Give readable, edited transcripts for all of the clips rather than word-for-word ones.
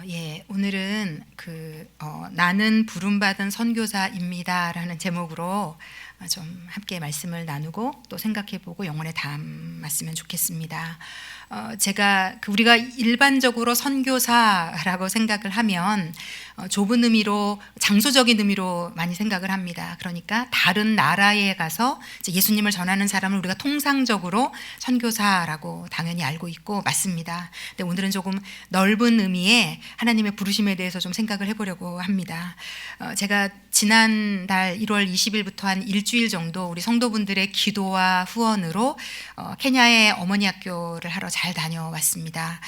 예, 오늘은 나는 부름받은 선교사입니다라는 제목으로 좀 함께 말씀을 나누고 또 생각해보고 영혼에 담았으면 좋겠습니다. 우리가 일반적으로 선교사라고 생각을 하면 좁은 의미로, 장소적인 의미로 많이 생각을 합니다. 그러니까 다른 나라에 가서 이제 예수님을 전하는 사람을 우리가 통상적으로 선교사라고 당연히 알고 있고 맞습니다. 근데 오늘은 조금 넓은 의미의 하나님의 부르심에 대해서 좀 생각을 해보려고 합니다. 제가 지난달 1월 20일부터 한 일주일 정도 우리 성도분들의 기도와 후원으로 케냐의 어머니 학교를 하러 잘 다녀왔습니다.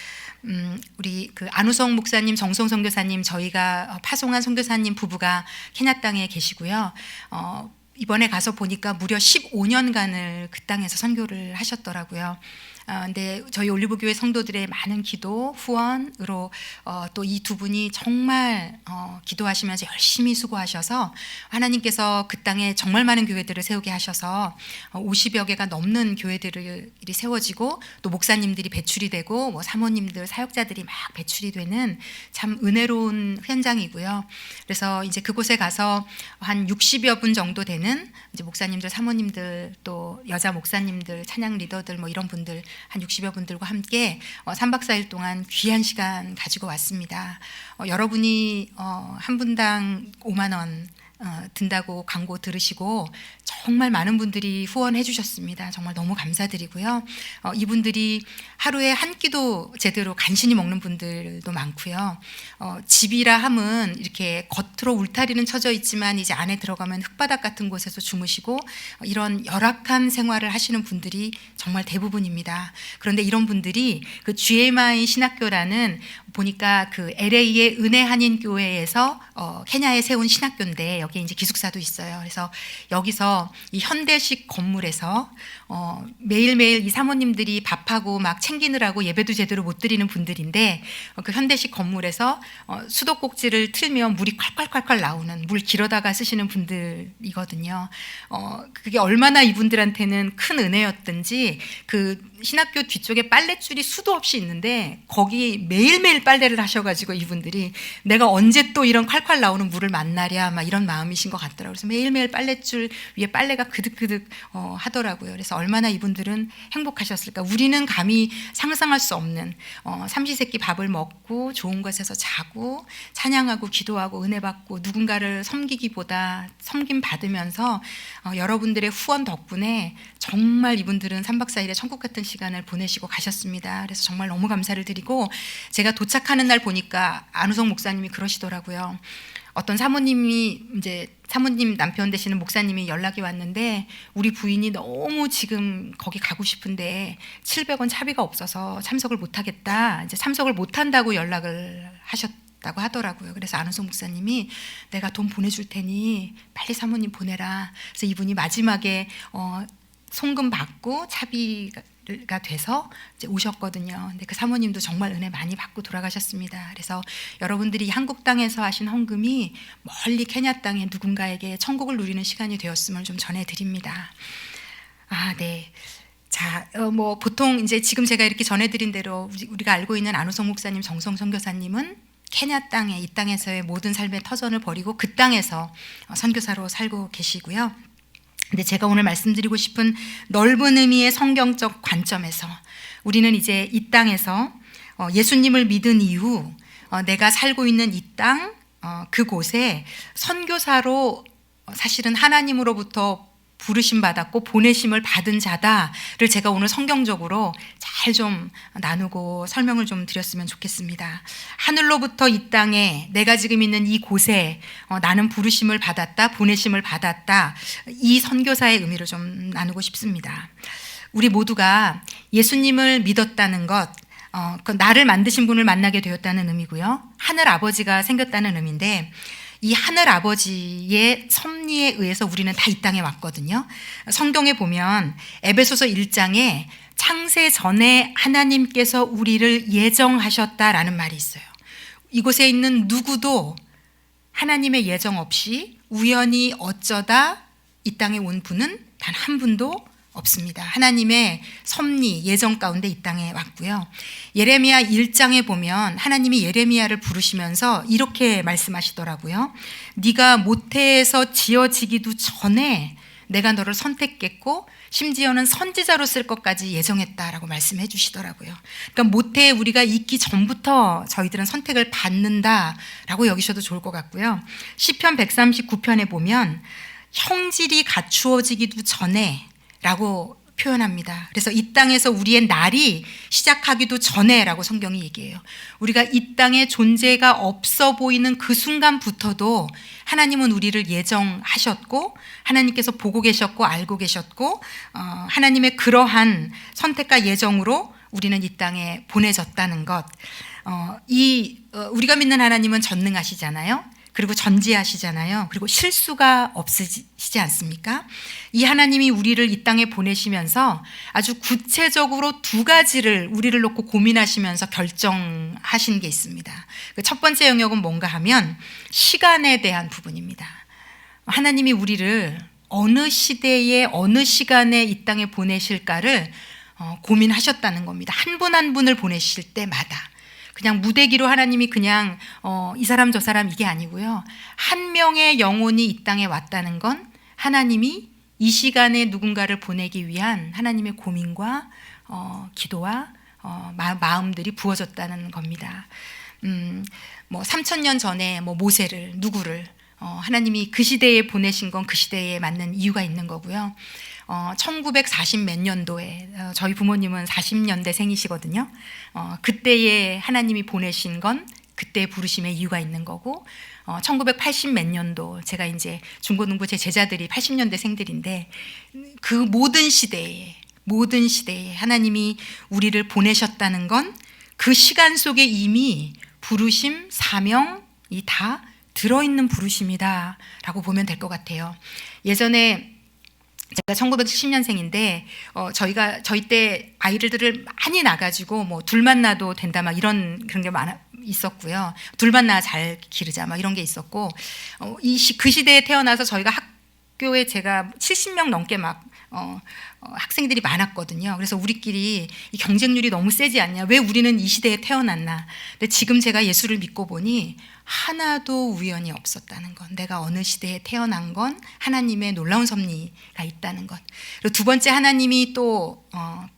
우리 안우성 목사님, 정성 선교사님, 저희가 파송한 선교사님 부부가 케냐 땅에 계시고요. 이번에 가서 보니까 무려 15년간을 그 땅에서 선교를 하셨더라고요. 근데 저희 올리브교회 성도들의 많은 기도, 후원으로 또 이 두 분이 정말 기도하시면서 열심히 수고하셔서 하나님께서 그 땅에 정말 많은 교회들을 세우게 하셔서 50여 개가 넘는 교회들이 세워지고 또 목사님들이 배출이 되고 뭐 사모님들, 사역자들이 막 배출이 되는 참 은혜로운 현장이고요. 그래서 이제 그곳에 가서 한 60여 분 정도 되는 이제 목사님들, 사모님들, 또 여자 목사님들, 찬양 리더들 뭐 이런 분들 한 60여 분들과 함께 3박 4일 동안 귀한 시간 가지고 왔습니다. 여러분이 한 분당 5만 원 든다고 광고 들으시고 정말 많은 분들이 후원해 주셨습니다. 정말 너무 감사드리고요. 이분들이 하루에 한 끼도 제대로 간신히 먹는 분들도 많고요. 집이라 함은 이렇게 겉으로 울타리는 쳐져 있지만 이제 안에 들어가면 흙바닥 같은 곳에서 주무시고 이런 열악한 생활을 하시는 분들이 정말 대부분입니다. 그런데 이런 분들이 그 GMI 신학교라는 보니까 그 LA의 은혜 한인 교회에서 케냐에 세운 신학교인데 여기에 이제 기숙사도 있어요. 그래서 여기서 이 현대식 건물에서 매일매일 이 사모님들이 밥하고 막 챙기느라고 예배도 제대로 못 드리는 분들인데 그 현대식 건물에서 수도꼭지를 틀면 물이 콸콸콸콸 나오는 물 길어다가 쓰시는 분들이거든요. 그게 얼마나 이분들한테는 큰 은혜였든지 그 신학교 뒤쪽에 빨랫줄이 수도 없이 있는데 거기 매일매일 빨래를 하셔가지고 이분들이 내가 언제 또 이런 콸콸 나오는 물을 만나랴 막 이런 마음이신 것 같더라고요. 그래서 매일매일 빨랫줄 위에 빨래가 그득그득 하더라고요. 그래서 얼마나 이분들은 행복하셨을까. 우리는 감히 상상할 수 없는 삼시세끼 밥을 먹고 좋은 곳에서 자고 찬양하고 기도하고 은혜 받고 누군가를 섬기기보다 섬김 받으면서 여러분들의 후원 덕분에 정말 이분들은 3박 4일의 천국 같은 시간을 보내시고 가셨습니다. 그래서 정말 너무 감사를 드리고 제가 도착하는 날 보니까 안우성 목사님이 그러시더라고요. 어떤 사모님이 이제 사모님 남편 되시는 목사님이 연락이 왔는데 우리 부인이 너무 지금 거기 가고 싶은데 700원 차비가 없어서 참석을 못하겠다. 이제 참석을 못한다고 연락을 하셨다고 하더라고요. 그래서 안우성 목사님이 내가 돈 보내줄 테니 빨리 사모님 보내라. 그래서 이분이 마지막에 송금 받고 차비가 돼서 이제 오셨거든요. 근데 그 사모님도 정말 은혜 많이 받고 돌아가셨습니다. 그래서 여러분들이 한국 땅에서 하신 헌금이 멀리 케냐 땅에 누군가에게 천국을 누리는 시간이 되었음을 좀 전해드립니다. 네. 자, 뭐 보통 이제 지금 제가 이렇게 전해드린 대로 우리가 알고 있는 안우성 목사님, 정성 선교사님은 케냐 땅에 이 땅에서의 모든 삶의 터전을 버리고 그 땅에서 선교사로 살고 계시고요. 근데 제가 오늘 말씀드리고 싶은 넓은 의미의 성경적 관점에서 우리는 이제 이 땅에서 예수님을 믿은 이후 내가 살고 있는 이 땅 그곳에 선교사로 사실은 하나님으로부터 부르심 받았고 보내심을 받은 자다를 제가 오늘 성경적으로 잘 좀 나누고 설명을 좀 드렸으면 좋겠습니다. 하늘로부터 이 땅에 내가 지금 있는 이 곳에 나는 부르심을 받았다, 보내심을 받았다. 이 선교사의 의미를 좀 나누고 싶습니다. 우리 모두가 예수님을 믿었다는 것, 나를 만드신 분을 만나게 되었다는 의미고요. 하늘 아버지가 생겼다는 의미인데 이 하늘 아버지의 섭리에 의해서 우리는 다 이 땅에 왔거든요. 성경에 보면 에베소서 1장에 창세 전에 하나님께서 우리를 예정하셨다라는 말이 있어요. 이곳에 있는 누구도 하나님의 예정 없이 우연히 어쩌다 이 땅에 온 분은 단 한 분도 없습니다. 하나님의 섭리, 예정 가운데 이 땅에 왔고요. 예레미야 1장에 보면 하나님이 예레미야를 부르시면서 이렇게 말씀하시더라고요. 네가 모태에서 지어지기도 전에 내가 너를 선택했고 심지어는 선지자로 쓸 것까지 예정했다라고 말씀해 주시더라고요. 그러니까 모태에 우리가 있기 전부터 저희들은 선택을 받는다라고 여기셔도 좋을 것 같고요. 시편 139편에 보면 형질이 갖추어지기도 전에 라고 표현합니다. 그래서 이 땅에서 우리의 날이 시작하기도 전에 라고 성경이 얘기해요. 우리가 이 땅에 존재가 없어 보이는 그 순간부터도 하나님은 우리를 예정하셨고 하나님께서 보고 계셨고 알고 계셨고 하나님의 그러한 선택과 예정으로 우리는 이 땅에 보내졌다는 것. 우리가 믿는 하나님은 전능하시잖아요. 그리고 전지하시잖아요. 그리고 실수가 없으시지 않습니까? 이 하나님이 우리를 이 땅에 보내시면서 아주 구체적으로 두 가지를 우리를 놓고 고민하시면서 결정하신 게 있습니다. 그 첫 번째 영역은 뭔가 하면 시간에 대한 부분입니다. 하나님이 우리를 어느 시대에 어느 시간에 이 땅에 보내실까를 고민하셨다는 겁니다. 한 분 한 분을 보내실 때마다. 그냥 무대기로 하나님이 그냥 이 사람 저 사람 이게 아니고요. 한 명의 영혼이 이 땅에 왔다는 건 하나님이 이 시간에 누군가를 보내기 위한 하나님의 고민과 기도와 마음들이 부어졌다는 겁니다. 3,000년 전에 모세를 누구를 하나님이 그 시대에 보내신 건 그 시대에 맞는 이유가 있는 거고요. 1940 몇 년도에 저희 부모님은 40년대생이시거든요. 그때에 하나님이 보내신 건 그때 부르심의 이유가 있는 거고 1980 몇 년도 제가 이제 중고등부 제 제자들이 80년대생들인데 그 모든 시대에 하나님이 우리를 보내셨다는 건 그 시간 속에 이미 부르심, 사명이 다 들어있는 부르심이다라고 보면 될 것 같아요. 예전에 제가 1970년생인데 저희 때 아이들을 많이 낳아가지고 둘만 낳아도 된다 막 이런 그런 게 있었고요. 둘만 낳아 잘 기르자 막 이런 게 있었고 그 시대에 태어나서 저희가 학교에 제가 70명 넘게 막 학생들이 많았거든요. 그래서 우리끼리 이 경쟁률이 너무 세지 않냐? 왜 우리는 이 시대에 태어났나? 근데 지금 제가 예수를 믿고 보니 하나도 우연이 없었다는 것. 내가 어느 시대에 태어난 건 하나님의 놀라운 섭리가 있다는 것. 그리고 두 번째 하나님이 또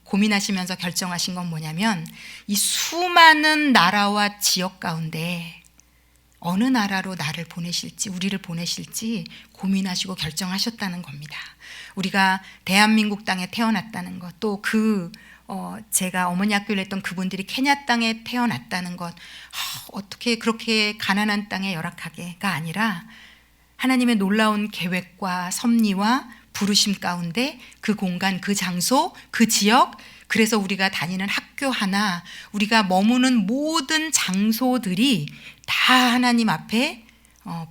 고민하시면서 결정하신 건 뭐냐면 이 수많은 나라와 지역 가운데 어느 나라로 나를 보내실지 우리를 보내실지 고민하시고 결정하셨다는 겁니다. 우리가 대한민국 땅에 태어났다는 것, 또 제가 어머니 학교를 했던 그분들이 케냐 땅에 태어났다는 것, 어떻게 그렇게 가난한 땅에 열악하게가 아니라 하나님의 놀라운 계획과 섭리와 부르심 가운데 그 공간, 그 장소, 그 지역, 그래서 우리가 다니는 학교 하나, 우리가 머무는 모든 장소들이 다 하나님 앞에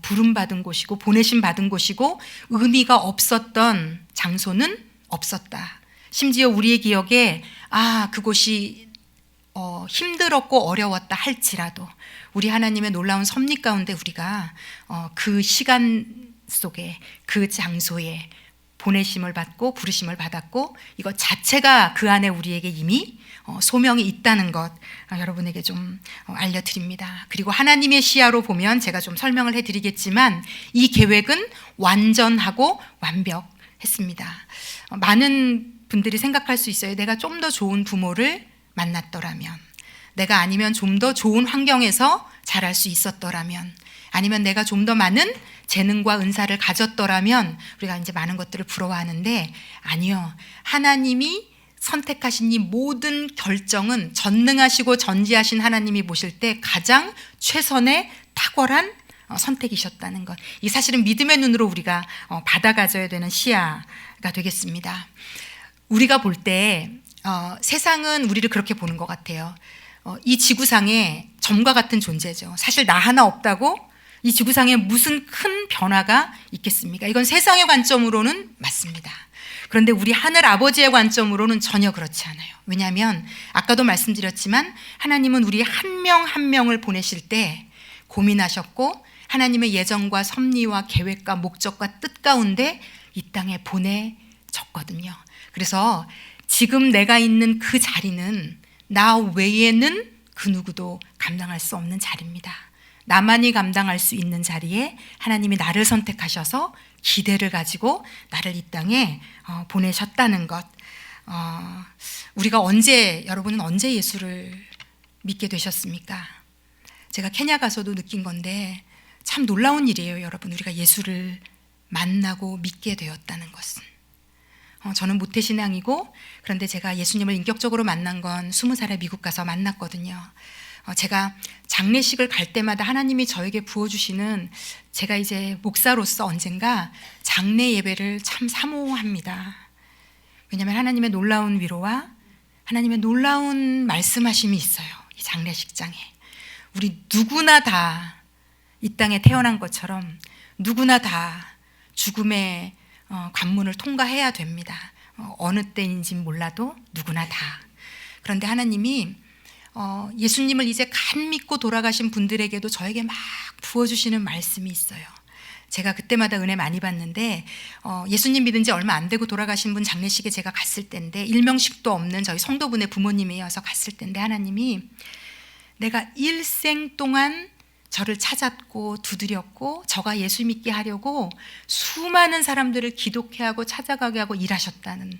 부름받은 곳이고 보내심 받은 곳이고 의미가 없었던 장소는 없었다. 심지어 우리의 기억에 그곳이 힘들었고 어려웠다 할지라도 우리 하나님의 놀라운 섭리 가운데 우리가 그 시간 속에 그 장소에 보내심을 받고 부르심을 받았고 이것 자체가 그 안에 우리에게 이미 소명이 있다는 것 여러분에게 좀 알려드립니다. 그리고 하나님의 시야로 보면 제가 좀 설명을 해드리겠지만 이 계획은 완전하고 완벽했습니다. 많은 분들이 생각할 수 있어요. 내가 좀 더 좋은 부모를 만났더라면, 내가 아니면 좀 더 좋은 환경에서 자랄 수 있었더라면, 아니면 내가 좀 더 많은 재능과 은사를 가졌더라면 우리가 이제 많은 것들을 부러워하는데 아니요. 하나님이 선택하신 이 모든 결정은 전능하시고 전지하신 하나님이 보실 때 가장 최선의 탁월한 선택이셨다는 것. 이 사실은 믿음의 눈으로 우리가 받아가져야 되는 시야가 되겠습니다. 우리가 볼 때 세상은 우리를 그렇게 보는 것 같아요. 이 지구상에 점과 같은 존재죠. 사실 나 하나 없다고 이 지구상에 무슨 큰 변화가 있겠습니까? 이건 세상의 관점으로는 맞습니다. 그런데 우리 하늘 아버지의 관점으로는 전혀 그렇지 않아요. 왜냐하면 아까도 말씀드렸지만 하나님은 우리 한 명 한 명을 보내실 때 고민하셨고 하나님의 예정과 섭리와 계획과 목적과 뜻 가운데 이 땅에 보내셨고 봤거든요. 그래서 지금 내가 있는 그 자리는 나 외에는 그 누구도 감당할 수 없는 자리입니다. 나만이 감당할 수 있는 자리에 하나님이 나를 선택하셔서 기대를 가지고 나를 이 땅에 보내셨다는 것. 우리가 여러분은 언제 예수를 믿게 되셨습니까? 제가 케냐 가서도 느낀 건데 참 놀라운 일이에요, 여러분. 우리가 예수를 만나고 믿게 되었다는 것은. 저는 모태신앙이고, 그런데 제가 예수님을 인격적으로 만난 건 20살에 미국 가서 만났거든요. 제가 장례식을 갈 때마다 하나님이 저에게 부어주시는, 제가 이제 목사로서 언젠가 장례 예배를 참 사모합니다. 왜냐하면 하나님의 놀라운 위로와 하나님의 놀라운 말씀하심이 있어요, 이 장례식장에. 우리 누구나 다 이 땅에 태어난 것처럼 누구나 다 죽음의 관문을 통과해야 됩니다. 어느 때인지 몰라도 누구나 다. 그런데 하나님이 예수님을 이제 간 믿고 돌아가신 분들에게도 저에게 막 부어주시는 말씀이 있어요. 제가 그때마다 은혜 많이 받는데, 예수님 믿은 지 얼마 안 되고 돌아가신 분 장례식에 제가 갔을 때인데, 일명식도 없는 저희 성도분의 부모님이어서 갔을 때인데, 하나님이 내가 일생 동안 저를 찾았고 두드렸고 저가 예수 믿게 하려고 수많은 사람들을 기독케 하고 찾아가게 하고 일하셨다는,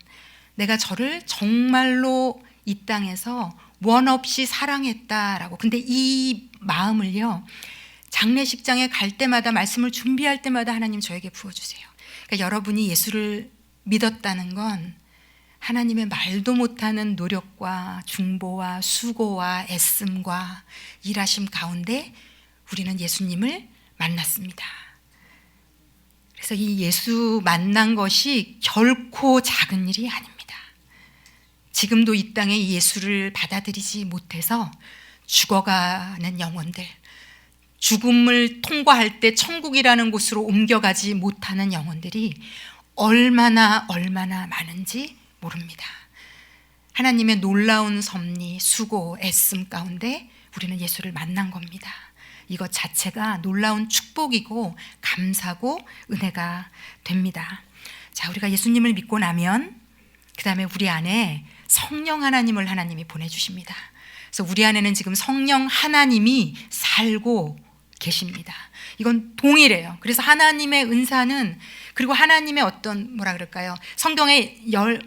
내가 저를 정말로 이 땅에서 원 없이 사랑했다라고. 근데 이 마음을요, 장례식장에 갈 때마다, 말씀을 준비할 때마다 하나님 저에게 부어주세요. 그러니까 여러분이 예수를 믿었다는 건 하나님의 말도 못하는 노력과 중보와 수고와 애씀과 일하심 가운데 우리는 예수님을 만났습니다. 그래서 이 예수 만난 것이 결코 작은 일이 아닙니다. 지금도 이 땅에 이 예수를 받아들이지 못해서 죽어가는 영혼들, 죽음을 통과할 때 천국이라는 곳으로 옮겨가지 못하는 영혼들이 얼마나 많은지 모릅니다. 하나님의 놀라운 섭리, 수고, 애씀 가운데 우리는 예수를 만난 겁니다. 이것 자체가 놀라운 축복이고 감사고 은혜가 됩니다. 자, 우리가 예수님을 믿고 나면 그 다음에 우리 안에 성령 하나님을 하나님이 보내주십니다. 그래서 우리 안에는 지금 성령 하나님이 살고 계십니다. 이건 동일해요. 그래서 하나님의 은사는, 그리고 하나님의 어떤 성경에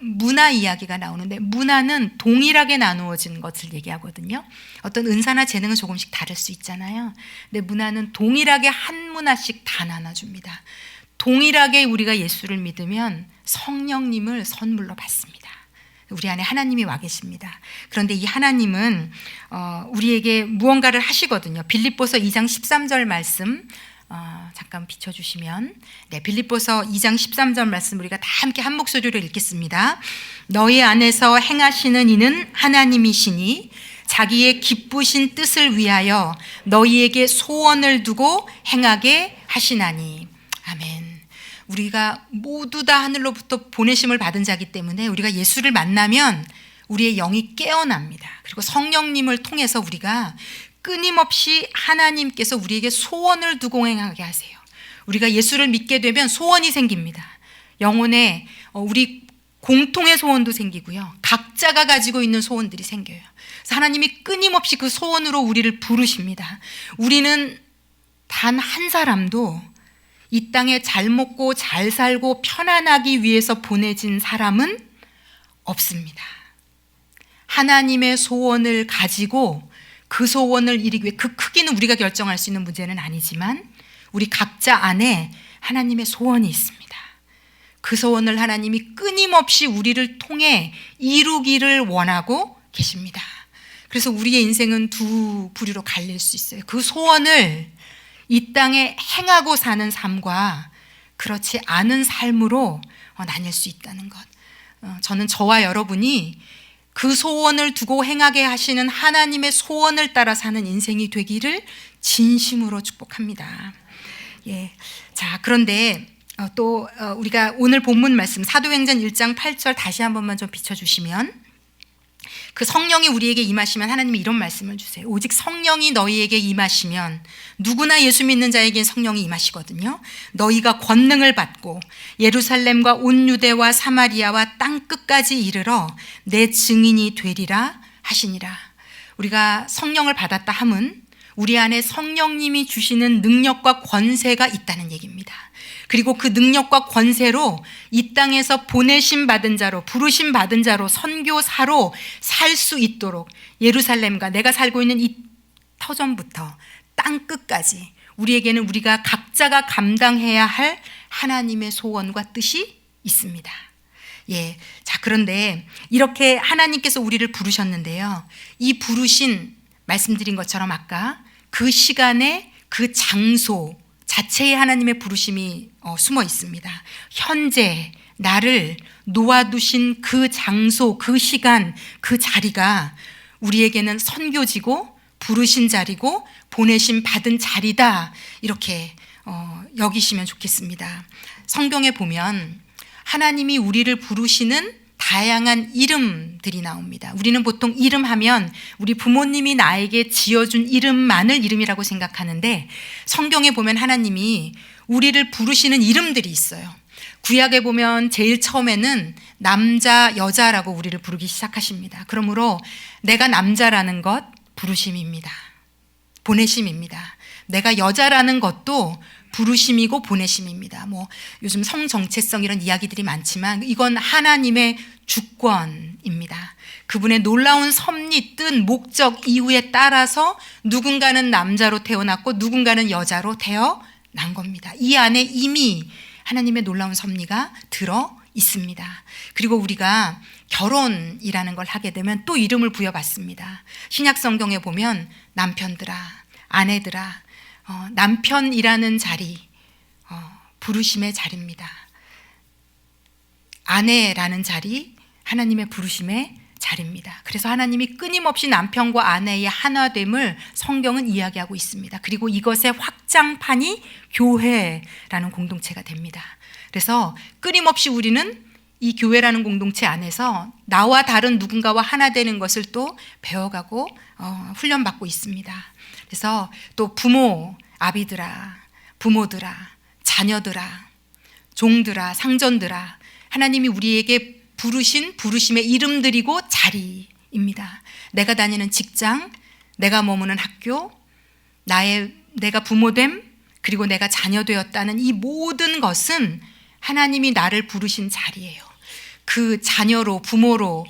문화 이야기가 나오는데, 문화는 동일하게 나누어진 것을 얘기하거든요. 어떤 은사나 재능은 조금씩 다를 수 있잖아요. 근데 문화는 동일하게 한 문화씩 다 나눠줍니다. 동일하게 우리가 예수를 믿으면 성령님을 선물로 받습니다. 우리 안에 하나님이 와 계십니다. 그런데 이 하나님은 우리에게 무언가를 하시거든요. 빌립보서 2장 13절 말씀 잠깐 비춰주시면, 네, 빌립보서 2장 13절 말씀 우리가 다 함께 한 목소리로 읽겠습니다. 너희 안에서 행하시는 이는 하나님이시니 자기의 기쁘신 뜻을 위하여 너희에게 소원을 두고 행하게 하시나니. 아멘. 우리가 모두 다 하늘로부터 보내심을 받은 자기 때문에 우리가 예수를 만나면 우리의 영이 깨어납니다. 그리고 성령님을 통해서 우리가 끊임없이 하나님께서 우리에게 소원을 두고 행하게 하세요. 우리가 예수를 믿게 되면 소원이 생깁니다. 영혼에 우리 공통의 소원도 생기고요, 각자가 가지고 있는 소원들이 생겨요. 그래서 하나님이 끊임없이 그 소원으로 우리를 부르십니다. 우리는 단 한 사람도 이 땅에 잘 먹고 잘 살고 편안하기 위해서 보내진 사람은 없습니다. 하나님의 소원을 가지고 그 소원을 이루기 위해, 그 크기는 우리가 결정할 수 있는 문제는 아니지만 우리 각자 안에 하나님의 소원이 있습니다. 그 소원을 하나님이 끊임없이 우리를 통해 이루기를 원하고 계십니다. 그래서 우리의 인생은 두 부류로 갈릴 수 있어요. 그 소원을 이 땅에 행하고 사는 삶과 그렇지 않은 삶으로 나뉠 수 있다는 것. 저는 저와 여러분이 그 소원을 두고 행하게 하시는 하나님의 소원을 따라 사는 인생이 되기를 진심으로 축복합니다. 예. 자, 그런데 또 우리가 오늘 본문 말씀 사도행전 1장 8절 다시 한 번만 좀 비춰주시면, 그 성령이 우리에게 임하시면 하나님이 이런 말씀을 주세요. 오직 성령이 너희에게 임하시면, 누구나 예수 믿는 자에게 성령이 임하시거든요. 너희가 권능을 받고 예루살렘과 온 유대와 사마리아와 땅 끝까지 이르러 내 증인이 되리라 하시니라. 우리가 성령을 받았다 함은 우리 안에 성령님이 주시는 능력과 권세가 있다는 얘기입니다. 그리고 그 능력과 권세로 이 땅에서 보내심 받은 자로, 부르심 받은 자로, 선교사로 살 수 있도록 예루살렘과 내가 살고 있는 이 터전부터 땅 끝까지 우리에게는 우리가 각자가 감당해야 할 하나님의 소원과 뜻이 있습니다. 예. 자, 그런데 이렇게 하나님께서 우리를 부르셨는데요. 이 부르신, 말씀드린 것처럼 아까 그 시간에 그 장소 자체에 하나님의 부르심이 숨어 있습니다. 현재 나를 놓아두신 그 장소, 그 시간, 그 자리가 우리에게는 선교지고 부르신 자리고 보내심 받은 자리다, 이렇게 여기시면 좋겠습니다. 성경에 보면 하나님이 우리를 부르시는 다양한 이름들이 나옵니다. 우리는 보통 이름하면 우리 부모님이 나에게 지어준 이름만을 이름이라고 생각하는데, 성경에 보면 하나님이 우리를 부르시는 이름들이 있어요. 구약에 보면 제일 처음에는 남자, 여자라고 우리를 부르기 시작하십니다. 그러므로 내가 남자라는 것 부르심입니다. 보내심입니다. 내가 여자라는 것도 부르심이고 보내심입니다. 요즘 성정체성 이런 이야기들이 많지만 이건 하나님의 주권입니다. 그분의 놀라운 섭리, 뜻, 목적, 이유에 따라서 누군가는 남자로 태어났고 누군가는 여자로 태어난 겁니다. 이 안에 이미 하나님의 놀라운 섭리가 들어 있습니다. 그리고 우리가 결혼이라는 걸 하게 되면 또 이름을 부여받습니다. 신약 성경에 보면 남편들아, 아내들아, 남편이라는 자리, 부르심의 자리입니다. 아내라는 자리, 하나님의 부르심의 자리입니다. 그래서 하나님이 끊임없이 남편과 아내의 하나됨을 성경은 이야기하고 있습니다. 그리고 이것의 확장판이 교회라는 공동체가 됩니다. 그래서 끊임없이 우리는 이 교회라는 공동체 안에서 나와 다른 누군가와 하나 되는 것을 또 배워가고 훈련받고 있습니다. 그래서 또 부모, 아비들아, 부모들아, 자녀들아, 종들아, 상전들아, 하나님이 우리에게 부르신 부르심의 이름들이고 자리입니다. 내가 다니는 직장, 내가 머무는 학교, 내가 부모됨, 그리고 내가 자녀 되었다는 이 모든 것은 하나님이 나를 부르신 자리예요. 그 자녀로, 부모로,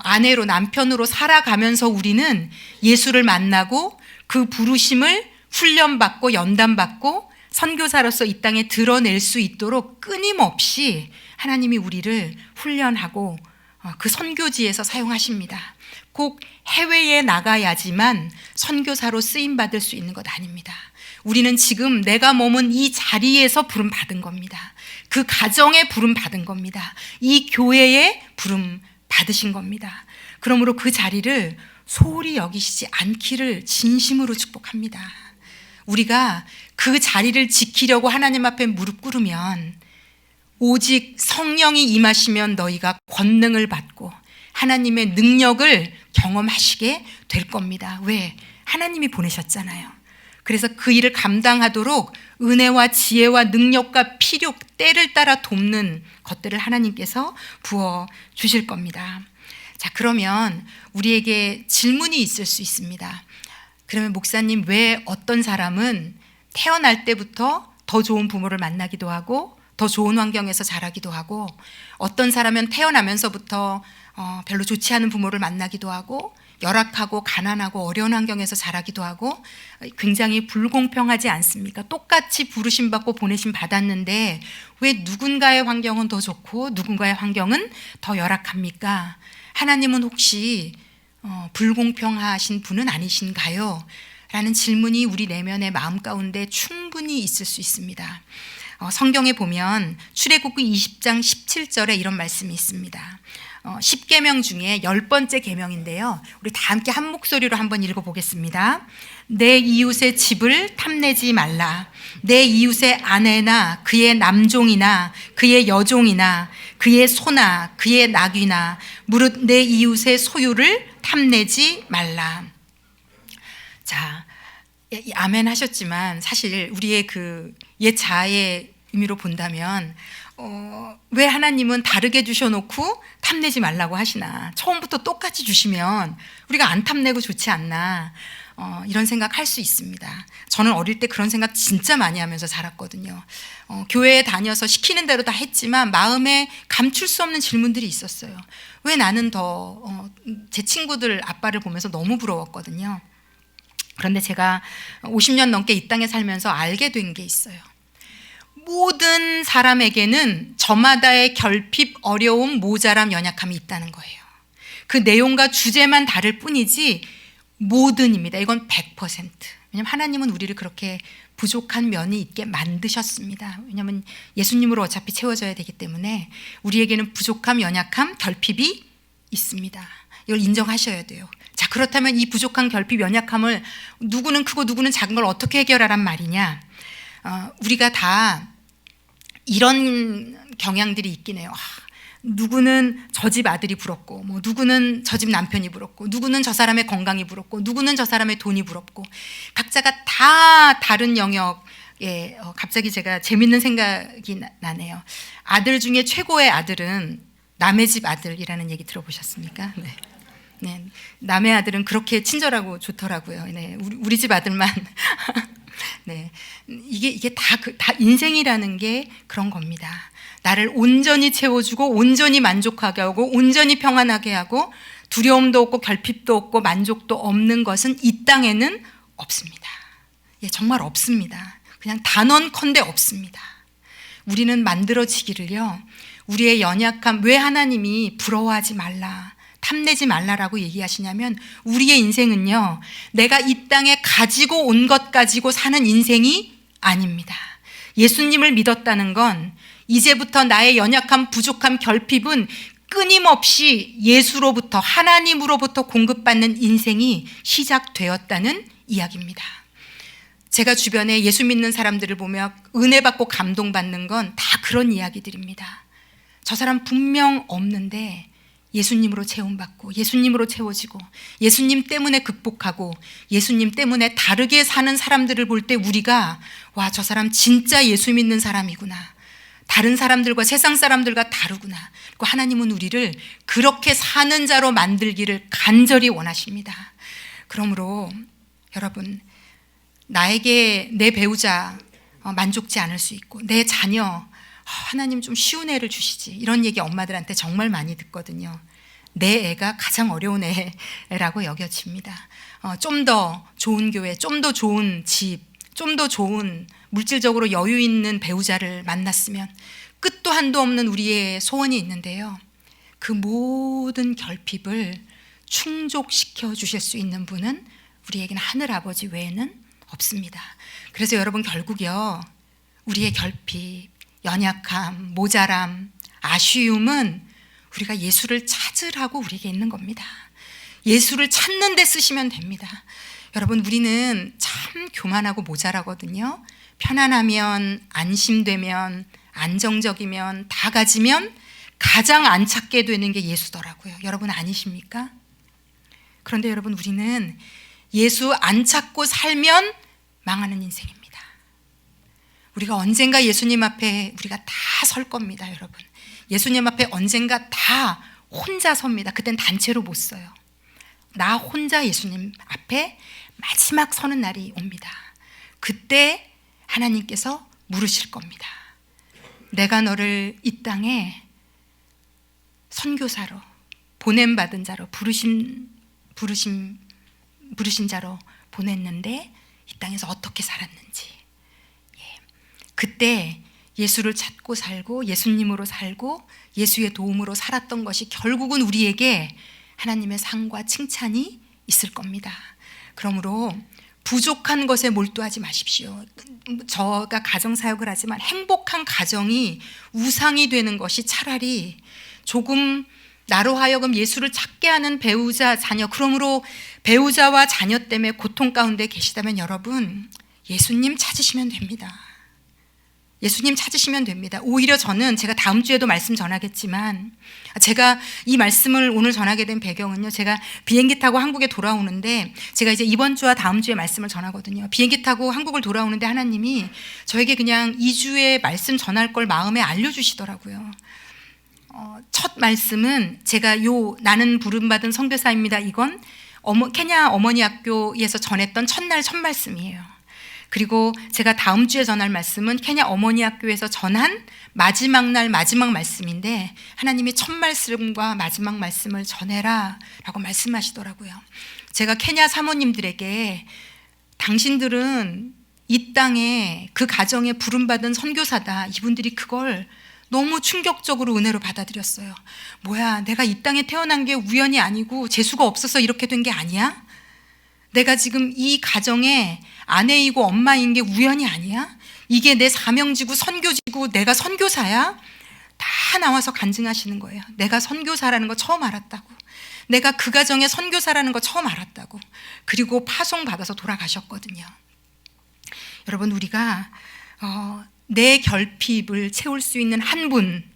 아내로, 남편으로 살아가면서 우리는 예수를 만나고 그 부르심을 훈련받고 연단받고 선교사로서 이 땅에 드러낼 수 있도록 끊임없이 하나님이 우리를 훈련하고 그 선교지에서 사용하십니다. 꼭 해외에 나가야지만 선교사로 쓰임받을 수 있는 것 아닙니다. 우리는 지금 내가 머문 이 자리에서 부름 받은 겁니다. 그 가정에 부름 받은 겁니다. 이 교회에 부름 받으신 겁니다. 그러므로 그 자리를 소홀히 여기시지 않기를 진심으로 축복합니다. 우리가 그 자리를 지키려고 하나님 앞에 무릎 꿇으면 오직 성령이 임하시면 너희가 권능을 받고 하나님의 능력을 경험하시게 될 겁니다. 왜? 하나님이 보내셨잖아요. 그래서 그 일을 감당하도록 은혜와 지혜와 능력과 필요, 때를 따라 돕는 것들을 하나님께서 부어 주실 겁니다. 자, 그러면 우리에게 질문이 있을 수 있습니다. 그러면 목사님, 왜 어떤 사람은 태어날 때부터 더 좋은 부모를 만나기도 하고 더 좋은 환경에서 자라기도 하고, 어떤 사람은 태어나면서부터 별로 좋지 않은 부모를 만나기도 하고, 열악하고 가난하고 어려운 환경에서 자라기도 하고, 굉장히 불공평하지 않습니까? 똑같이 부르심 받고 보내심 받았는데 왜 누군가의 환경은 더 좋고 누군가의 환경은 더 열악합니까? 하나님은 혹시 불공평하신 분은 아니신가요? 라는 질문이 우리 내면의 마음 가운데 충분히 있을 수 있습니다. 성경에 보면 출애굽기 20장 17절에 이런 말씀이 있습니다. 10계명 중에 10번째 계명인데요. 우리 다 함께 한 목소리로 한번 읽어보겠습니다. 내 이웃의 집을 탐내지 말라. 내 이웃의 아내나 그의 남종이나 그의 여종이나 그의 소나 그의 낙이나 무릇 내 이웃의 소유를 탐내지 말라. 자, 아멘 하셨지만 사실 우리의 그 옛 자아의 의미로 본다면 왜 하나님은 다르게 주셔놓고 탐내지 말라고 하시나? 처음부터 똑같이 주시면 우리가 안 탐내고 좋지 않나? 이런 생각 할 수 있습니다. 저는 어릴 때 그런 생각 진짜 많이 하면서 자랐거든요. 교회에 다녀서 시키는 대로 다 했지만 마음에 감출 수 없는 질문들이 있었어요. 왜 나는 더 제 친구들 아빠를 보면서 너무 부러웠거든요. 그런데 제가 50년 넘게 이 땅에 살면서 알게 된 게 있어요. 모든 사람에게는 저마다의 결핍, 어려움, 모자람, 연약함이 있다는 거예요. 그 내용과 주제만 다를 뿐이지 모든입니다. 이건 100%. 왜냐하면 하나님은 우리를 그렇게 부족한 면이 있게 만드셨습니다. 왜냐하면 예수님으로 어차피 채워져야 되기 때문에 우리에게는 부족함, 연약함, 결핍이 있습니다. 이걸 인정하셔야 돼요. 자, 그렇다면 이 부족한 결핍, 연약함을 누구는 크고 누구는 작은 걸 어떻게 해결하란 말이냐? 우리가 다 이런 경향들이 있긴 해요. 누구는 저 집 아들이 부럽고, 뭐 누구는 저 집 남편이 부럽고, 누구는 저 사람의 건강이 부럽고, 누구는 저 사람의 돈이 부럽고, 각자가 다 다른 영역에 갑자기 제가 재밌는 생각이 나네요. 아들 중에 최고의 아들은 남의 집 아들이라는 얘기 들어보셨습니까? 네. 네, 남의 아들은 그렇게 친절하고 좋더라고요. 네, 우리 집 아들만. 네, 이게 다 인생이라는 게 그런 겁니다. 나를 온전히 채워주고 온전히 만족하게 하고 온전히 평안하게 하고 두려움도 없고 결핍도 없고 만족도 없는 것은 이 땅에는 없습니다. 예, 정말 없습니다. 그냥 단언컨대 없습니다. 우리는 만들어지기를요, 우리의 연약함, 왜 하나님이 부러워하지 말라, 탐내지 말라라고 얘기하시냐면 우리의 인생은요, 내가 이 땅에 가지고 온 것 가지고 사는 인생이 아닙니다. 예수님을 믿었다는 건 이제부터 나의 연약함, 부족함, 결핍은 끊임없이 예수로부터, 하나님으로부터 공급받는 인생이 시작되었다는 이야기입니다. 제가 주변에 예수 믿는 사람들을 보며 은혜 받고 감동받는 건 다 그런 이야기들입니다. 저 사람 분명 없는데 예수님으로 채움받고 예수님으로 채워지고 예수님 때문에 극복하고 예수님 때문에 다르게 사는 사람들을 볼 때 우리가 와, 저 사람 진짜 예수 믿는 사람이구나, 다른 사람들과 세상 사람들과 다르구나. 그리고 하나님은 우리를 그렇게 사는 자로 만들기를 간절히 원하십니다. 그러므로 여러분, 나에게 내 배우자 만족지 않을 수 있고 내 자녀 하나님 좀 쉬운 애를 주시지, 이런 얘기 엄마들한테 정말 많이 듣거든요. 내 애가 가장 어려운 애라고 여겨집니다. 좀 더 좋은 교회, 좀 더 좋은 집, 좀 더 좋은 물질적으로 여유 있는 배우자를 만났으면, 끝도 한도 없는 우리의 소원이 있는데요, 그 모든 결핍을 충족시켜 주실 수 있는 분은 우리에게는 하늘 아버지 외에는 없습니다. 그래서 여러분, 결국요, 우리의 결핍, 연약함, 모자람, 아쉬움은 우리가 예수를 찾으라고 우리에게 있는 겁니다. 예수를 찾는 데 쓰시면 됩니다. 여러분, 우리는 참 교만하고 모자라거든요. 편안하면, 안심되면, 안정적이면, 다 가지면 가장 안 찾게 되는 게 예수더라고요. 여러분 아니십니까? 그런데 여러분, 우리는 예수 안 찾고 살면 망하는 인생입니다. 우리가 언젠가 예수님 앞에 우리가 다 설 겁니다. 여러분, 예수님 앞에 언젠가 다 혼자 섭니다. 그땐 단체로 못 서요. 나 혼자 예수님 앞에 마지막 서는 날이 옵니다. 그때 하나님께서 물으실 겁니다. 내가 너를 이 땅에 선교사로, 보냄받은 자로, 부르신 자로 보냈는데 이 땅에서 어떻게 살았는지, 그때 예수를 찾고 살고 예수님으로 살고 예수의 도움으로 살았던 것이 결국은 우리에게 하나님의 상과 칭찬이 있을 겁니다. 그러므로 부족한 것에 몰두하지 마십시오. 저가 가정사역을 하지만 행복한 가정이 우상이 되는 것이 차라리 조금 나로 하여금 예수를 찾게 하는 배우자, 자녀, 그러므로 배우자와 자녀 때문에 고통 가운데 계시다면 여러분, 예수님 찾으시면 됩니다. 예수님 찾으시면 됩니다. 오히려 저는 제가 다음 주에도 말씀 전하겠지만 제가 이 말씀을 오늘 전하게 된 배경은요. 제가 비행기 타고 한국에 돌아오는데 제가 이제 이번 주와 다음 주에 말씀을 전하거든요. 비행기 타고 한국을 돌아오는데 하나님이 저에게 그냥 2주에 말씀 전할 걸 마음에 알려주시더라고요. 첫 말씀은 제가 나는 부름받은 선교사입니다. 이건 케냐 어머니 학교에서 전했던 첫날 첫 말씀이에요. 그리고 제가 다음 주에 전할 말씀은 케냐 어머니 학교에서 전한 마지막 날 마지막 말씀인데 하나님이 첫 말씀과 마지막 말씀을 전해라 라고 말씀하시더라고요. 제가 케냐 사모님들에게 당신들은 이 땅에 그 가정에 부름받은 선교사다. 이분들이 그걸 너무 충격적으로 은혜로 받아들였어요. 뭐야, 내가 이 땅에 태어난 게 우연이 아니고 재수가 없어서 이렇게 된 게 아니야? 내가 지금 이 가정의 아내이고 엄마인 게 우연이 아니야? 이게 내 사명지고 선교지고 내가 선교사야? 다 나와서 간증하시는 거예요. 내가 선교사라는 거 처음 알았다고. 내가 그 가정의 선교사라는 거 처음 알았다고. 그리고 파송받아서 돌아가셨거든요. 여러분, 우리가 내 결핍을 채울 수 있는 한 분,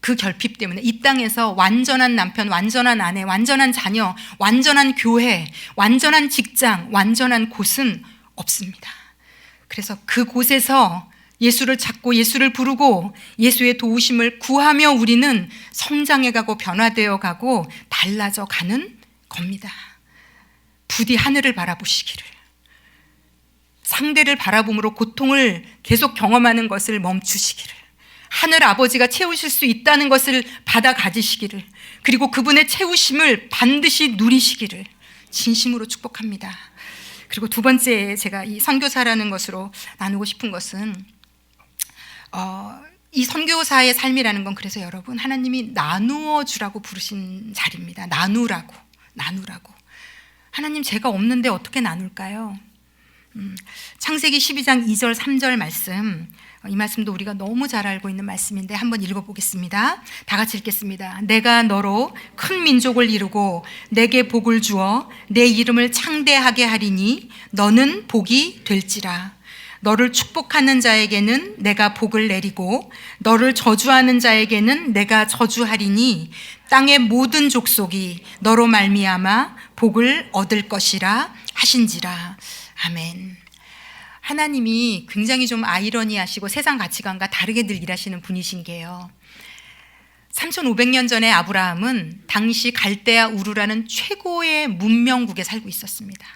그 결핍 때문에 이 땅에서 완전한 남편, 완전한 아내, 완전한 자녀, 완전한 교회, 완전한 직장, 완전한 곳은 없습니다. 그래서 그곳에서 예수를 찾고 예수를 부르고 예수의 도우심을 구하며 우리는 성장해가고 변화되어 가고 달라져 가는 겁니다. 부디 하늘을 바라보시기를. 상대를 바라봄으로 고통을 계속 경험하는 것을 멈추시기를. 하늘 아버지가 채우실 수 있다는 것을 받아 가지시기를. 그리고 그분의 채우심을 반드시 누리시기를 진심으로 축복합니다. 그리고 두 번째 제가 이 선교사라는 것으로 나누고 싶은 것은 이 선교사의 삶이라는 건 그래서 여러분 하나님이 나누어 주라고 부르신 자리입니다. 나누라고. 하나님 제가 없는데 어떻게 나눌까요? 창세기 12장 2절 3절 말씀, 이 말씀도 우리가 너무 잘 알고 있는 말씀인데 한번 읽어보겠습니다. 다 같이 읽겠습니다. 내가 너로 큰 민족을 이루고 내게 복을 주어 내 이름을 창대하게 하리니 너는 복이 될지라. 너를 축복하는 자에게는 내가 복을 내리고 너를 저주하는 자에게는 내가 저주하리니 땅의 모든 족속이 너로 말미암아 복을 얻을 것이라 하신지라. 아멘. 하나님이 굉장히 좀 아이러니하시고 세상 가치관과 다르게 늘 일하시는 분이신 게요. 3500년 전에 아브라함은 당시 갈대아 우르라는 최고의 문명국에 살고 있었습니다.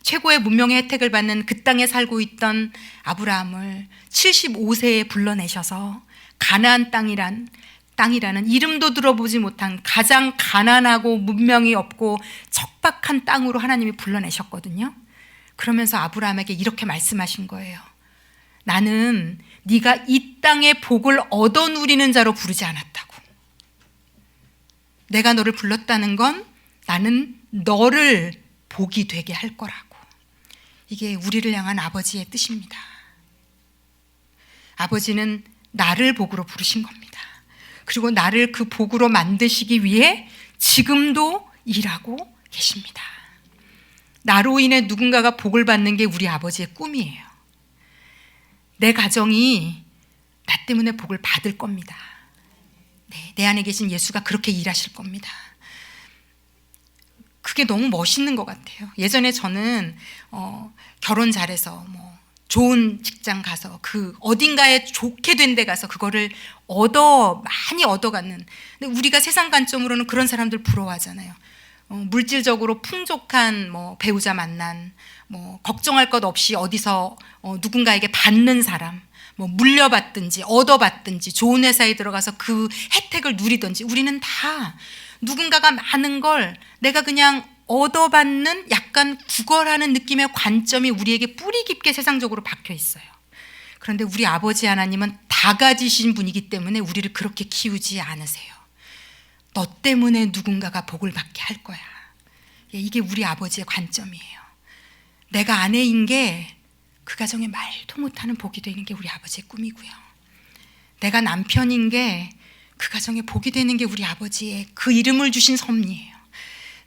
최고의 문명의 혜택을 받는 그 땅에 살고 있던 아브라함을 75세에 불러내셔서 가나안 땅이라는 이름도 들어보지 못한 가장 가난하고 문명이 없고 척박한 땅으로 하나님이 불러내셨거든요. 그러면서 아브라함에게 이렇게 말씀하신 거예요. 나는 네가 이 땅의 복을 얻어 누리는 자로 부르지 않았다고. 내가 너를 불렀다는 건 나는 너를 복이 되게 할 거라고. 이게 우리를 향한 아버지의 뜻입니다. 아버지는 나를 복으로 부르신 겁니다. 그리고 나를 그 복으로 만드시기 위해 지금도 일하고 계십니다. 나로 인해 누군가가 복을 받는 게 우리 아버지의 꿈이에요. 내 가정이 나 때문에 복을 받을 겁니다. 네, 내 안에 계신 예수가 그렇게 일하실 겁니다. 그게 너무 멋있는 것 같아요. 예전에 저는 결혼 잘해서 좋은 직장 가서 그 어딘가에 좋게 된 데 가서 그거를 많이 얻어가는. 근데 우리가 세상 관점으로는 그런 사람들 부러워하잖아요. 물질적으로 풍족한 배우자 만난, 걱정할 것 없이 어디서 누군가에게 받는 사람, 물려받든지 얻어받든지 좋은 회사에 들어가서 그 혜택을 누리든지 우리는 다 누군가가 많은 걸 내가 그냥 얻어받는 약간 구걸하는 느낌의 관점이 우리에게 뿌리 깊게 세상적으로 박혀 있어요. 그런데 우리 아버지 하나님은 다 가지신 분이기 때문에 우리를 그렇게 키우지 않으세요. 너 때문에 누군가가 복을 받게 할 거야. 이게 우리 아버지의 관점이에요. 내가 아내인 게 그 가정에 말도 못하는 복이 되는 게 우리 아버지의 꿈이고요. 내가 남편인 게 그 가정에 복이 되는 게 우리 아버지의 그 이름을 주신 섭리예요.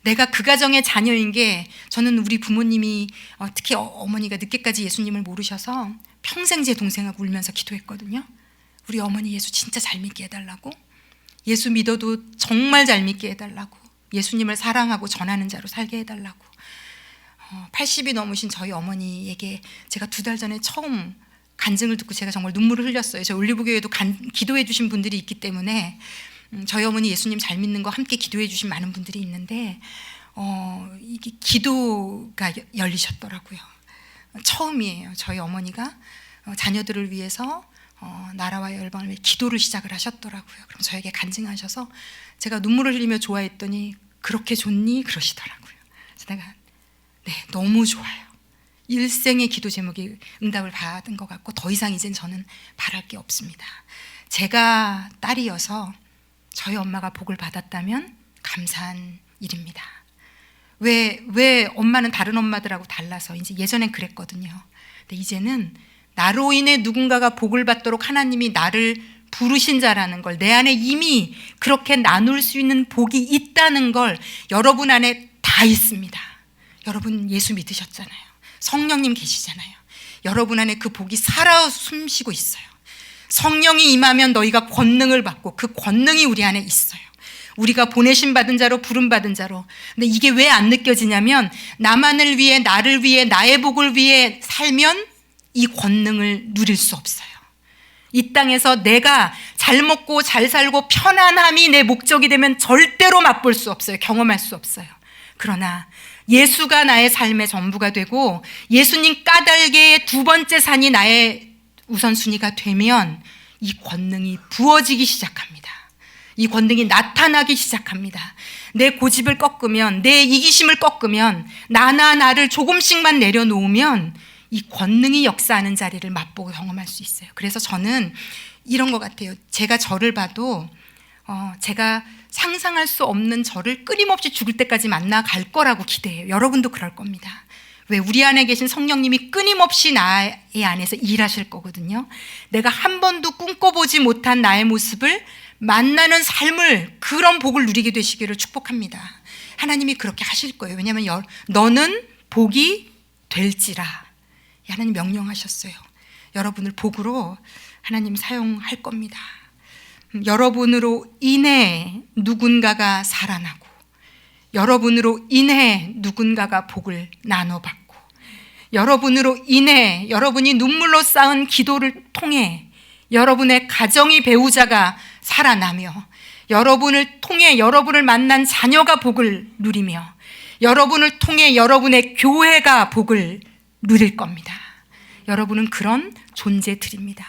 내가 그 가정의 자녀인 게, 저는 우리 부모님이 특히 어머니가 늦게까지 예수님을 모르셔서 평생 제 동생하고 울면서 기도했거든요. 우리 어머니 예수 진짜 잘 믿게 해달라고, 예수 믿어도 정말 잘 믿게 해달라고, 예수님을 사랑하고 전하는 자로 살게 해달라고. 80이 넘으신 저희 어머니에게 제가 2달 전에 처음 간증을 듣고 제가 정말 눈물을 흘렸어요. 저희 올리브교회도 기도해 주신 분들이 있기 때문에 저희 어머니 예수님 잘 믿는 거 함께 기도해 주신 많은 분들이 있는데 이게 기도가 열리셨더라고요. 처음이에요. 저희 어머니가 자녀들을 위해서 나라와 열방을 위해 기도를 시작을 하셨더라고요. 그럼 저에게 간증하셔서 제가 눈물을 흘리며 좋아했더니 그렇게 좋니? 그러시더라고요. 그래서 내가 네, 너무 좋아요. 일생의 기도 제목이 응답을 받은 것 같고 더 이상 이젠 저는 바랄 게 없습니다. 제가 딸이어서 저희 엄마가 복을 받았다면 감사한 일입니다. 왜 엄마는 다른 엄마들하고 달라서 이제 예전엔 그랬거든요. 근데 이제는 나로 인해 누군가가 복을 받도록 하나님이 나를 부르신 자라는 걸, 내 안에 이미 그렇게 나눌 수 있는 복이 있다는 걸 여러분 안에 다 있습니다. 여러분 예수 믿으셨잖아요. 성령님 계시잖아요. 여러분 안에 그 복이 살아 숨쉬고 있어요. 성령이 임하면 너희가 권능을 받고 그 권능이 우리 안에 있어요. 우리가 보내심 받은 자로 부름 받은 자로. 근데 이게 왜 안 느껴지냐면 나만을 위해, 나를 위해, 나의 복을 위해 살면 이 권능을 누릴 수 없어요. 이 땅에서 내가 잘 먹고 잘 살고 편안함이 내 목적이 되면 절대로 맛볼 수 없어요. 경험할 수 없어요. 그러나 예수가 나의 삶의 전부가 되고 예수님 까닭의 2번째 산이 나의 우선순위가 되면 이 권능이 부어지기 시작합니다. 이 권능이 나타나기 시작합니다. 내 고집을 꺾으면, 내 이기심을 꺾으면, 나를 조금씩만 내려놓으면 이 권능이 역사하는 자리를 맛보고 경험할 수 있어요. 그래서 저는 이런 것 같아요. 제가 저를 봐도 제가 상상할 수 없는 저를 끊임없이 죽을 때까지 만나갈 거라고 기대해요. 여러분도 그럴 겁니다. 왜? 우리 안에 계신 성령님이 끊임없이 나의 안에서 일하실 거거든요. 내가 한 번도 꿈꿔보지 못한 나의 모습을 만나는 삶을, 그런 복을 누리게 되시기를 축복합니다. 하나님이 그렇게 하실 거예요. 왜냐하면 너는 복이 될지라 하나님 명령하셨어요. 여러분을 복으로 하나님 사용할 겁니다. 여러분으로 인해 누군가가 살아나고, 여러분으로 인해 누군가가 복을 나눠받고, 여러분으로 인해 여러분이 눈물로 쌓은 기도를 통해 여러분의 가정의 배우자가 살아나며, 여러분을 통해 여러분을 만난 자녀가 복을 누리며, 여러분을 통해 여러분의 교회가 복을 누릴 겁니다. 여러분은 그런 존재들입니다.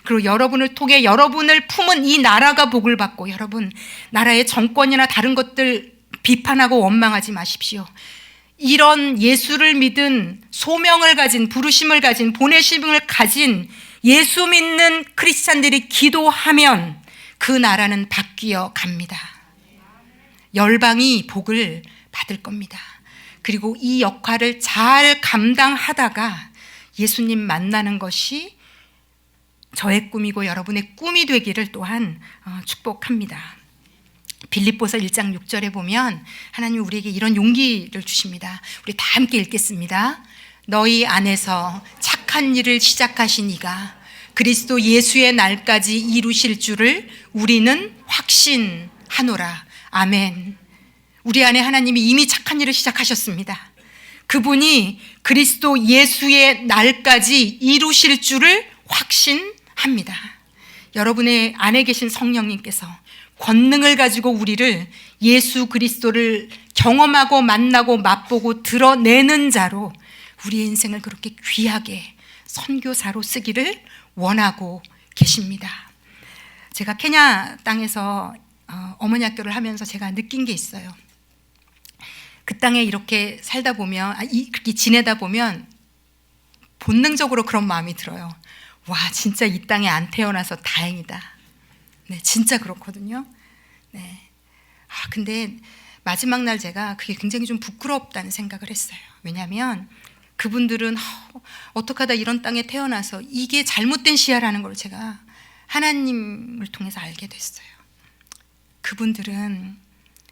그리고 여러분을 통해 여러분을 품은 이 나라가 복을 받고, 여러분 나라의 정권이나 다른 것들 비판하고 원망하지 마십시오. 이런 예수를 믿은, 소명을 가진, 부르심을 가진, 보내심을 가진 예수 믿는 크리스찬들이 기도하면 그 나라는 바뀌어 갑니다. 열방이 복을 받을 겁니다. 그리고 이 역할을 잘 감당하다가 예수님 만나는 것이 저의 꿈이고 여러분의 꿈이 되기를 또한 축복합니다. 빌립보서 1장 6절에 보면 하나님 우리에게 이런 용기를 주십니다. 우리 다 함께 읽겠습니다. 너희 안에서 착한 일을 시작하신 이가 그리스도 예수의 날까지 이루실 줄을 우리는 확신하노라. 아멘. 우리 안에 하나님이 이미 착한 일을 시작하셨습니다. 그분이 그리스도 예수의 날까지 이루실 줄을 확신합니다. 여러분의 안에 계신 성령님께서 권능을 가지고 우리를, 예수 그리스도를 경험하고 만나고 맛보고 드러내는 자로 우리의 인생을 그렇게 귀하게 선교사로 쓰기를 원하고 계십니다. 제가 케냐 땅에서 어머니 학교를 하면서 제가 느낀 게 있어요. 그 땅에 이렇게 살다 보면, 그렇게 지내다 보면 본능적으로 그런 마음이 들어요. 와, 진짜 이 땅에 안 태어나서 다행이다. 네, 진짜 그렇거든요. 네. 근데 마지막 날 제가 그게 굉장히 좀 부끄럽다는 생각을 했어요. 왜냐하면 그분들은 어떻게 하다 이런 땅에 태어나서 이게 잘못된 시야라는 걸 제가 하나님을 통해서 알게 됐어요. 그분들은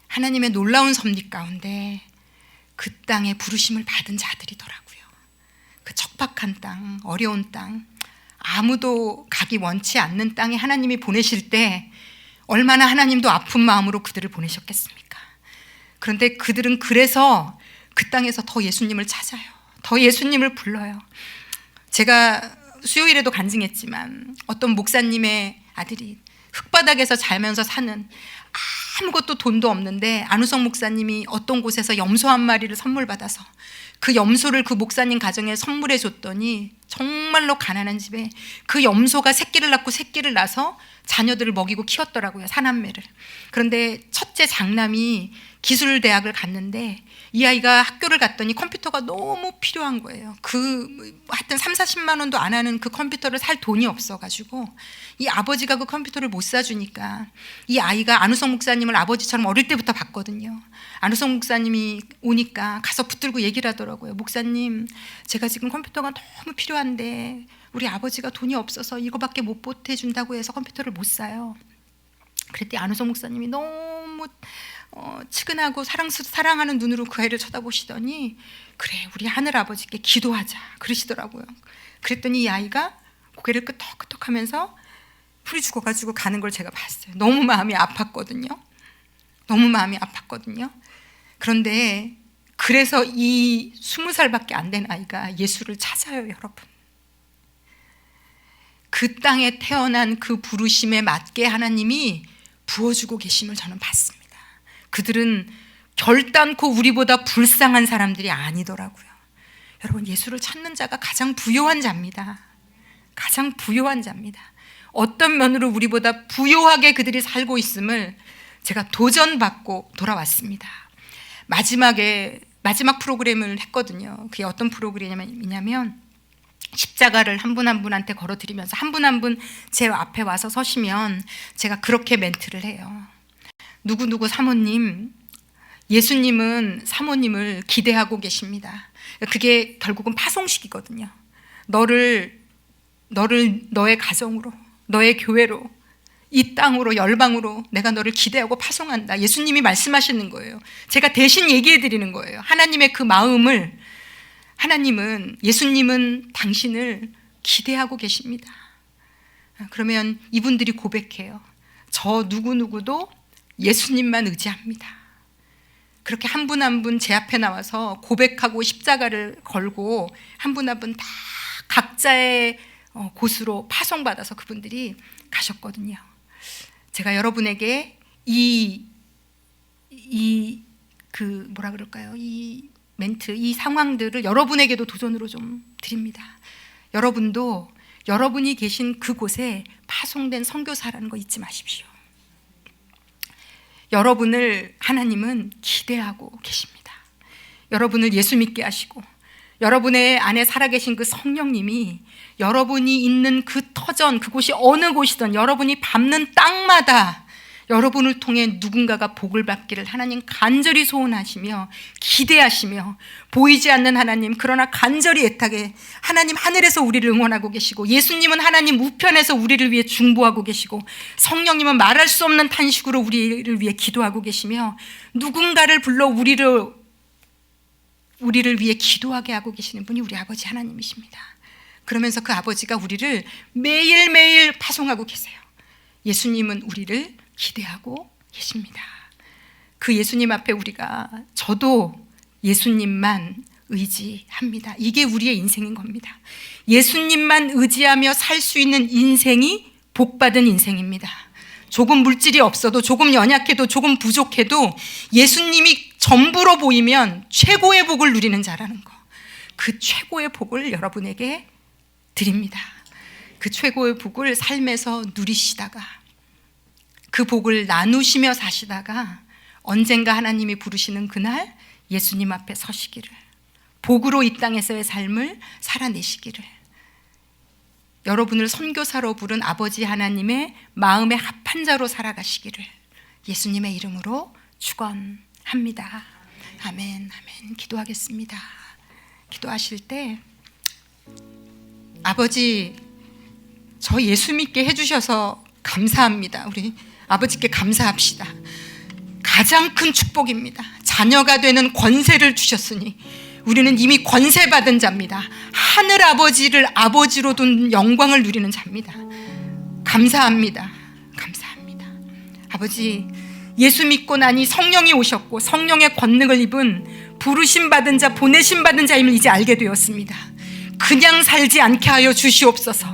하나님의 놀라운 섭리 가운데 그 땅에 부르심을 받은 자들이더라고요. 그 척박한 땅, 어려운 땅, 아무도 가기 원치 않는 땅에 하나님이 보내실 때 얼마나 하나님도 아픈 마음으로 그들을 보내셨겠습니까? 그런데 그들은 그래서 그 땅에서 더 예수님을 찾아요. 더 예수님을 불러요. 제가 수요일에도 간증했지만 어떤 목사님의 아들이 흙바닥에서 살면서 사는, 아무것도 돈도 없는데 안우성 목사님이 어떤 곳에서 염소 한 마리를 선물 받아서 그 염소를 그 목사님 가정에 선물해 줬더니 정말로 가난한 집에 그 염소가 새끼를 낳고 새끼를 낳아서 자녀들을 먹이고 키웠더라고요, 사남매를. 그런데 첫째 장남이 기술대학을 갔는데 이 아이가 학교를 갔더니 컴퓨터가 너무 필요한 거예요. 하여튼 30-40만 원도 안 하는 그 컴퓨터를 살 돈이 없어가지고 이 아버지가 그 컴퓨터를 못 사주니까 이 아이가 안우성 목사님을 아버지처럼 어릴 때부터 봤거든요. 안우성 목사님이 오니까 가서 붙들고 얘기를 하더라고요. 목사님, 제가 지금 컴퓨터가 너무 필요한데 우리 아버지가 돈이 없어서 이거밖에 못 보태준다고 해서 컴퓨터를 못 사요. 그랬더니 안우성 목사님이 너무 측은하고 사랑하는 눈으로 그 아이를 쳐다보시더니, 그래, 우리 하늘 아버지께 기도하자 그러시더라고요. 그랬더니 이 아이가 고개를 끄덕끄덕하면서 풀이 죽어가지고 가는 걸 제가 봤어요. 너무 마음이 아팠거든요. 너무 마음이 아팠거든요. 그런데 그래서 이 20살밖에 안 된 아이가 예수를 찾아요, 여러분. 그 땅에 태어난 그 부르심에 맞게 하나님이 부어주고 계심을 저는 봤습니다. 그들은 결단코 우리보다 불쌍한 사람들이 아니더라고요. 여러분, 예수를 찾는 자가 가장 부요한 자입니다. 가장 부요한 자입니다. 어떤 면으로 우리보다 부요하게 그들이 살고 있음을 제가 도전받고 돌아왔습니다. 마지막 프로그램을 했거든요. 그게 어떤 프로그램이냐면 십자가를 한 분 한 분한테 걸어드리면서 한 분 한 분 제 앞에 와서 서시면 제가 그렇게 멘트를 해요. 누구누구 사모님, 예수님은 사모님을 기대하고 계십니다. 그게 결국은 파송식이거든요. 너의 가정으로, 너의 교회로, 이 땅으로, 열방으로 내가 너를 기대하고 파송한다. 예수님이 말씀하시는 거예요. 제가 대신 얘기해 드리는 거예요. 하나님의 그 마음을. 예수님은 당신을 기대하고 계십니다. 그러면 이분들이 고백해요. 저 누구누구도 예수님만 의지합니다. 그렇게 한 분 한 분 제 앞에 나와서 고백하고 십자가를 걸고 한 분 한 분 다 각자의 곳으로 파송받아서 그분들이 가셨거든요. 제가 여러분에게 이 멘트, 이 상황들을 여러분에게도 도전으로 좀 드립니다. 여러분도 여러분이 계신 그곳에 파송된 선교사라는 거 잊지 마십시오. 여러분을 하나님은 기대하고 계십니다. 여러분을 예수 믿게 하시고 여러분의 안에 살아계신 그 성령님이 여러분이 있는 그 터전, 그곳이 어느 곳이든 여러분이 밟는 땅마다 여러분을 통해 누군가가 복을 받기를 하나님 간절히 소원하시며 기대하시며, 보이지 않는 하나님, 그러나 간절히 애타게 하나님 하늘에서 우리를 응원하고 계시고, 예수님은 하나님 우편에서 우리를 위해 중보하고 계시고, 성령님은 말할 수 없는 탄식으로 우리를 위해 기도하고 계시며, 누군가를 불러 우리를 위해 기도하게 하고 계시는 분이 우리 아버지 하나님이십니다. 그러면서 그 아버지가 우리를 매일매일 파송하고 계세요. 예수님은 우리를 기대하고 계십니다. 그 예수님 앞에 저도 예수님만 의지합니다. 이게 우리의 인생인 겁니다. 예수님만 의지하며 살 수 있는 인생이 복받은 인생입니다. 조금 물질이 없어도, 조금 연약해도, 조금 부족해도 예수님이 전부로 보이면 최고의 복을 누리는 자라는 거, 그 최고의 복을 여러분에게 드립니다. 그 최고의 복을 삶에서 누리시다가, 그 복을 나누시며 사시다가 언젠가 하나님이 부르시는 그날 예수님 앞에 서시기를, 복으로 이 땅에서의 삶을 살아내시기를, 여러분을 선교사로 부른 아버지 하나님의 마음에 합한 자로 살아가시기를 예수님의 이름으로 축원합니다. 아멘, 아멘. 기도하겠습니다. 기도하실 때, 아버지, 저 예수 믿게 해주셔서 감사합니다. 우리 아버지께 감사합시다. 가장 큰 축복입니다. 자녀가 되는 권세를 주셨으니 우리는 이미 권세받은 자입니다. 하늘 아버지를 아버지로 둔 영광을 누리는 자입니다. 감사합니다. 감사합니다. 아버지, 예수 믿고 나니 성령이 오셨고 성령의 권능을 입은 부르심 받은 자, 보내심 받은 자임을 이제 알게 되었습니다. 그냥 살지 않게 하여 주시옵소서.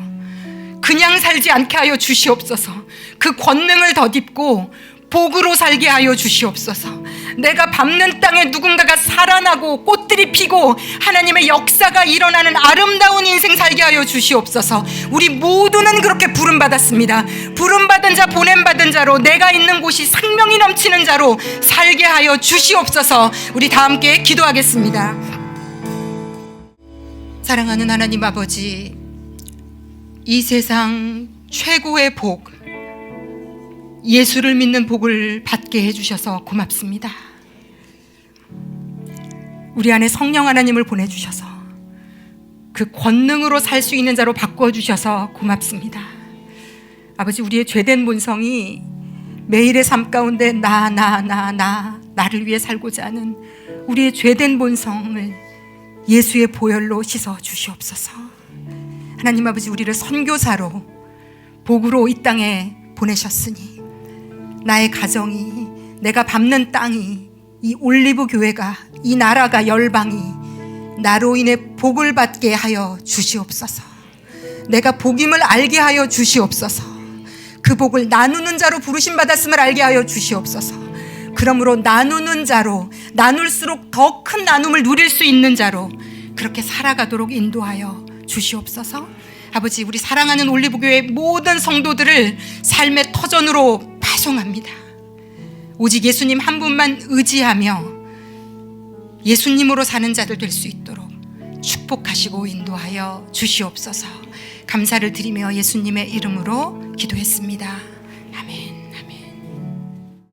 그냥 살지 않게 하여 주시옵소서. 그 권능을 덧입고 복으로 살게 하여 주시옵소서. 내가 밟는 땅에 누군가가 살아나고 꽃들이 피고 하나님의 역사가 일어나는 아름다운 인생 살게 하여 주시옵소서. 우리 모두는 그렇게 부름받았습니다. 부름받은 자, 보냄받은 자로, 내가 있는 곳이 생명이 넘치는 자로 살게 하여 주시옵소서. 우리 다 함께 기도하겠습니다. 사랑하는 하나님 아버지, 이 세상 최고의 복, 예수를 믿는 복을 받게 해주셔서 고맙습니다. 우리 안에 성령 하나님을 보내주셔서 그 권능으로 살 수 있는 자로 바꿔주셔서 고맙습니다. 아버지, 우리의 죄된 본성이 매일의 삶 가운데 나를 위해 살고자 하는 우리의 죄된 본성을 예수의 보혈로 씻어 주시옵소서. 하나님 아버지, 우리를 선교사로 복으로 이 땅에 보내셨으니 나의 가정이, 내가 밟는 땅이, 이 올리브 교회가, 이 나라가, 열방이 나로 인해 복을 받게 하여 주시옵소서. 내가 복임을 알게 하여 주시옵소서. 그 복을 나누는 자로 부르심 받았음을 알게 하여 주시옵소서. 그러므로 나누는 자로, 나눌수록 더 큰 나눔을 누릴 수 있는 자로 그렇게 살아가도록 인도하여 주시옵소서. 아버지, 우리 사랑하는 올리브교회 모든 성도들을 삶의 터전으로 파송합니다. 오직 예수님 한 분만 의지하며 예수님으로 사는 자들 될 수 있도록 축복하시고 인도하여 주시옵소서. 감사를 드리며 예수님의 이름으로 기도했습니다.